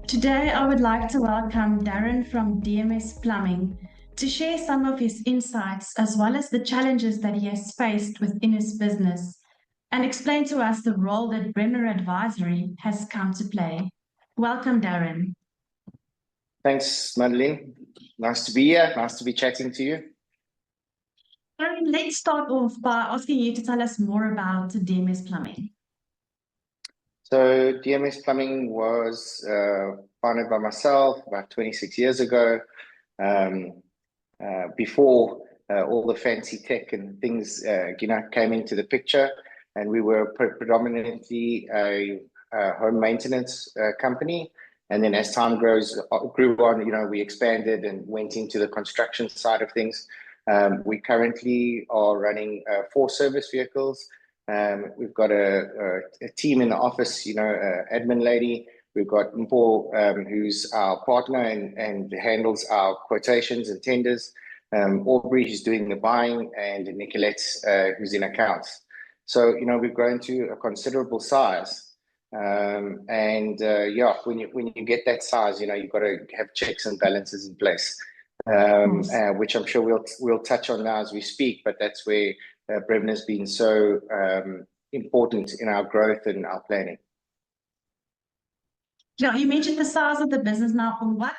Today, I would like to welcome Darren from DMS Plumbing to share some of his insights as well as the challenges that he has faced within his business and explain to us the role that Bremner Advisory has come to play. Welcome, Darren. Thanks, Madeline. Nice to be here. Nice to be chatting to you. Darren, let's start off by asking you to tell us more about DMS Plumbing. So DMS Plumbing was founded by myself about 26 years ago, before all the fancy tech and things came into the picture. And we were predominantly a home maintenance company. And then as time grew on, we expanded and went into the construction side of things. We currently are running 4 service vehicles. We've got a team in the office, admin lady. We've got Mpo, who's our partner and handles our quotations and tenders. Aubrey, who's doing the buying, and Nicolette, who's in accounts. So, we've grown to a considerable size. When you get that size, you've got to have checks and balances in place, which I'm sure we'll touch on now as we speak. But that's where Bremner's been so important in our growth and our planning. Yeah, you mentioned the size of the business now. What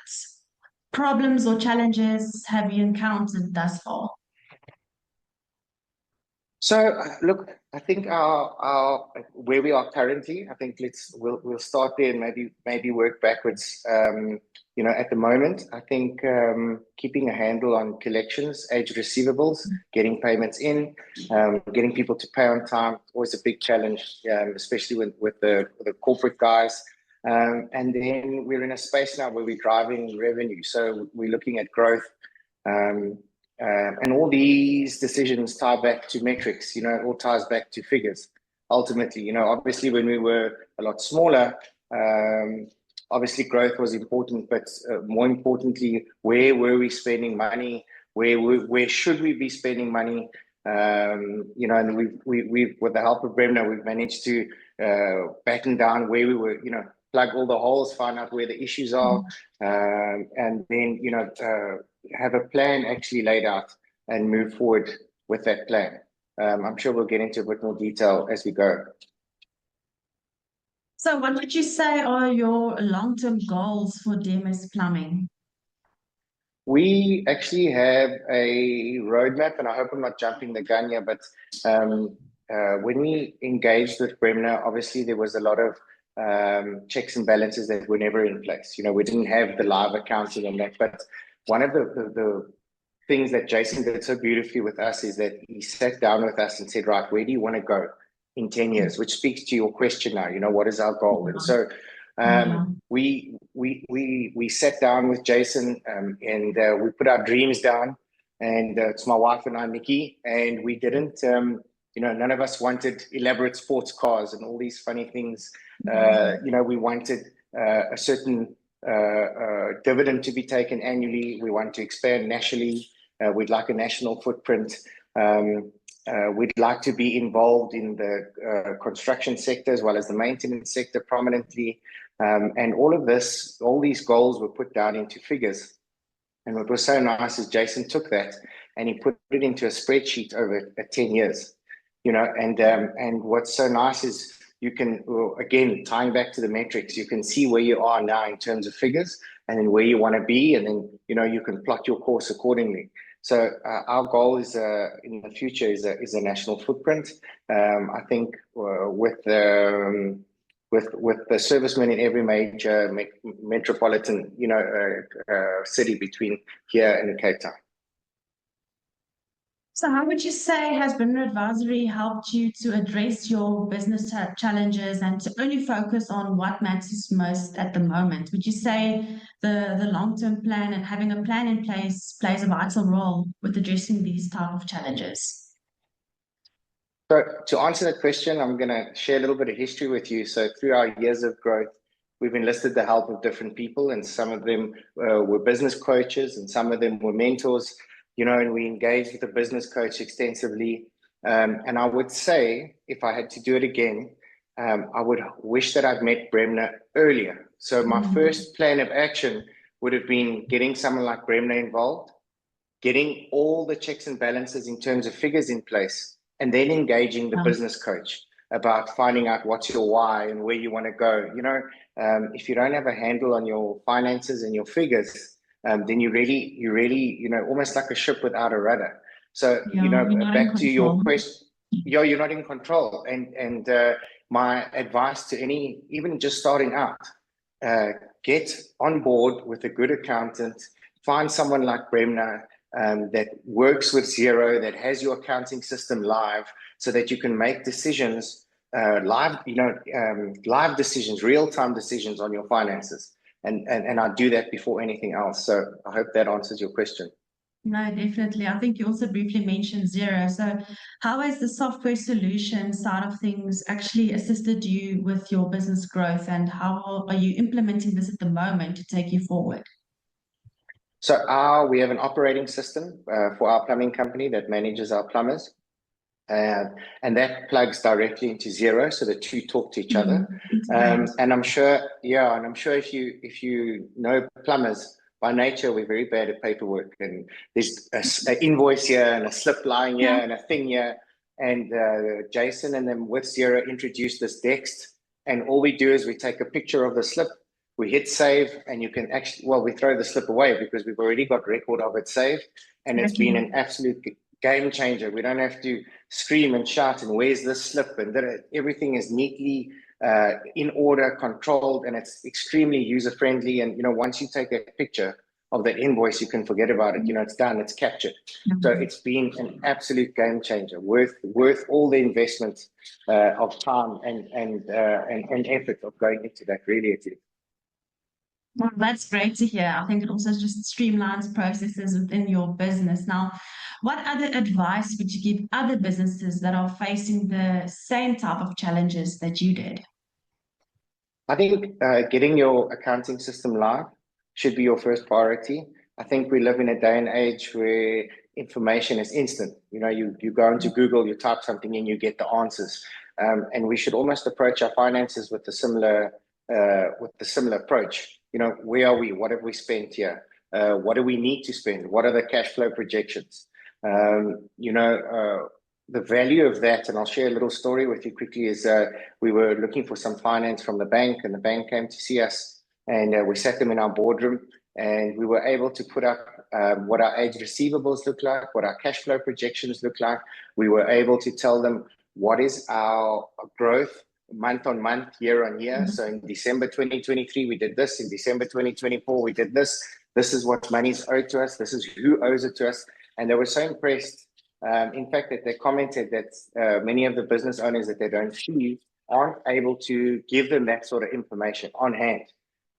problems or challenges have you encountered thus far? So look, I think our where we are currently, I think we'll start there and maybe work backwards. At the moment, I think keeping a handle on collections, age receivables, getting payments in, getting people to pay on time, always a big challenge, especially with the corporate guys. And then we're in a space now where we're driving revenue, so we're looking at growth. And all these decisions tie back to metrics, it all ties back to figures. Ultimately, obviously when we were a lot smaller, obviously growth was important, but more importantly, where were we spending money? Where should we be spending money? And we with the help of Bremner, we've managed to batten down where we were, plug all the holes, find out where the issues are, and then, have a plan actually laid out and move forward with that plan. I'm sure we'll get into a bit more detail as we go. So what would you say are your long-term goals for DMS Plumbing? We actually have a roadmap, and I hope I'm not jumping the gun here, but when we engaged with Bremner, obviously there was a lot of checks and balances that were never in place. We didn't have the live accounting and that, but one of the things that Jason did so beautifully with us is that he sat down with us and said, right, where do you want to go in 10 years? Which speaks to your question now, what is our goal? And so we sat down with Jason and we put our dreams down, and it's my wife and I, Nikki, and we didn't, none of us wanted elaborate sports cars and all these funny things. We wanted a certain dividend to be taken annually. We want to expand nationally. We'd like a national footprint. We'd like to be involved in the construction sector as well as the maintenance sector prominently. And all these goals were put down into figures. And what was so nice is Jason took that and he put it into a spreadsheet over 10 years. And what's so nice is you can, again, tying back to the metrics, you can see where you are now in terms of figures and then where you want to be. And then, you can plot your course accordingly. So our goal is in the future is a national footprint. I think with the servicemen in every major metropolitan, city between here and Cape Town. So how would you say has Bremner Advisory helped you to address your business challenges and to only focus on what matters most at the moment? Would you say the long-term plan and having a plan in place plays a vital role with addressing these type of challenges? So to answer that question, I'm going to share a little bit of history with you. So through our years of growth, we've enlisted the help of different people, and some of them were business coaches and some of them were mentors. And we engaged with a business coach extensively. And I would say, if I had to do it again, I would wish that I'd met Bremner earlier So my first plan of action would have been getting someone like Bremner involved, getting all the checks and balances in terms of figures in place, and then engaging the business coach about finding out what's your why and where you want to go. If you don't have a handle on your finances and your figures, then you really, almost like a ship without a rudder. So, back to your question, you're not in control. And my advice to even just starting out, get on board with a good accountant, find someone like Bremner that works with Xero, that has your accounting system live, so that you can make decisions live decisions, real-time decisions on your finances. And I do that before anything else. So I hope that answers your question. No, definitely. I think you also briefly mentioned Xero. So how has the software solution side of things actually assisted you with your business growth, and how are you implementing this at the moment to take you forward? So we have an operating system for our plumbing company that manages our plumbers. And that plugs directly into Xero, so the two talk to each other. And I'm sure if you know plumbers, by nature, we're very bad at paperwork. And there's an invoice here and a slip lying here and a thing here. And Jason and them with Xero introduced this Dext. And all we do is we take a picture of the slip, we hit save, and you can actually, we throw the slip away because we've already got record of it saved. And it's been an absolute game changer. We don't have to scream and shout and where's this slip, and everything is neatly in order, controlled, and it's extremely user friendly. And once you take a picture of that invoice, you can forget about it. It's done, it's captured. So it's been an absolute game changer, worth all the investment of time and effort of going into that. Really, it is. Well, that's great to hear. I think it also just streamlines processes within your business. Now, what other advice would you give other businesses that are facing the same type of challenges that you did? I think getting your accounting system live should be your first priority. I think we live in a day and age where information is instant. You go into Google, you type something in, you get the answers. And we should almost approach our finances with a similar approach. Where are we? What have we spent here? What do we need to spend? What are the cash flow projections? The value of that, and I'll share a little story with you quickly, is we were looking for some finance from the bank, and the bank came to see us, and we sat them in our boardroom, and we were able to put up what our age receivables look like, what our cash flow projections look like. We were able to tell them what is our growth month on month, year on year. So in December 2023, we did this. In December 2024, we did this. This is what money's owed to us. This is who owes it to us. And they were so impressed. In fact, that they commented that many of the business owners that they don't see aren't able to give them that sort of information on hand.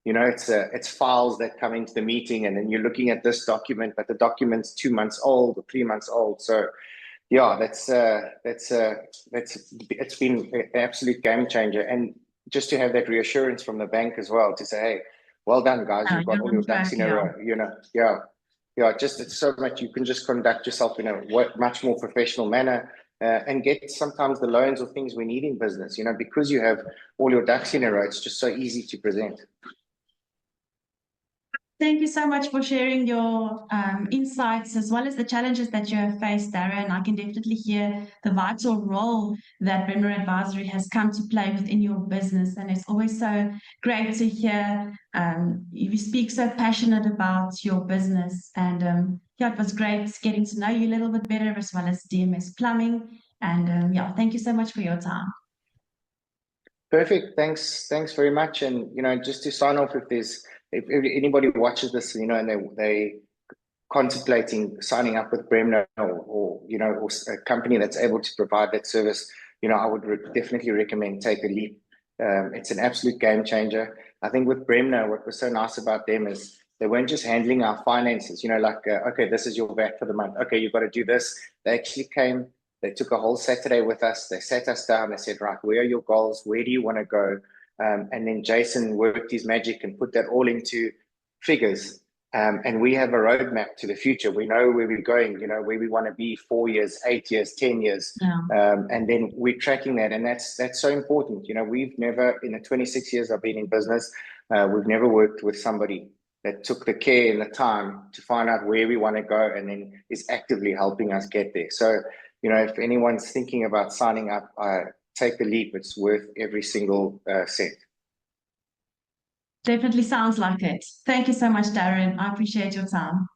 It's files that come into the meeting, and then you're looking at this document, but the document's 2 months old or 3 months old. So, yeah, it's been an absolute game changer, and just to have that reassurance from the bank as well to say, hey, well done, guys, you've got all your ducks in a row. It's so much. You can just conduct yourself in a much more professional manner and get sometimes the loans or things we need in business, because you have all your ducks in a row. It's just so easy to present. Thank you so much for sharing your insights as well as the challenges that you have faced, Darren. I can definitely hear the vital role that Bremner Advisory has come to play within your business. And it's always so great to hear you speak so passionate about your business. And it was great getting to know you a little bit better, as well as DMS Plumbing. And thank you so much for your time. Perfect. Thanks very much. And, just to sign off, if anybody watches this, and they contemplating signing up with Bremner or a company that's able to provide that service, I would definitely recommend take a leap. It's an absolute game changer. I think with Bremner, what was so nice about them is they weren't just handling our finances, okay, this is your VAT for the month. Okay, you've got to do this. They actually came, they took a whole Saturday with us. They sat us down. They said, right, where are your goals? Where do you want to go? And then Jason worked his magic and put that all into figures. And we have a roadmap to the future. We know where we're going, where we want to be 4 years, 8 years, 10 years. And then we're tracking that. And that's so important. We've never, in the 26 years I've been in business, We've never worked with somebody that took the care and the time to find out where we want to go and then is actively helping us get there. So, if anyone's thinking about signing up, take the leap. It's worth every single cent. Definitely sounds like it. Thank you so much, Darren. I appreciate your time.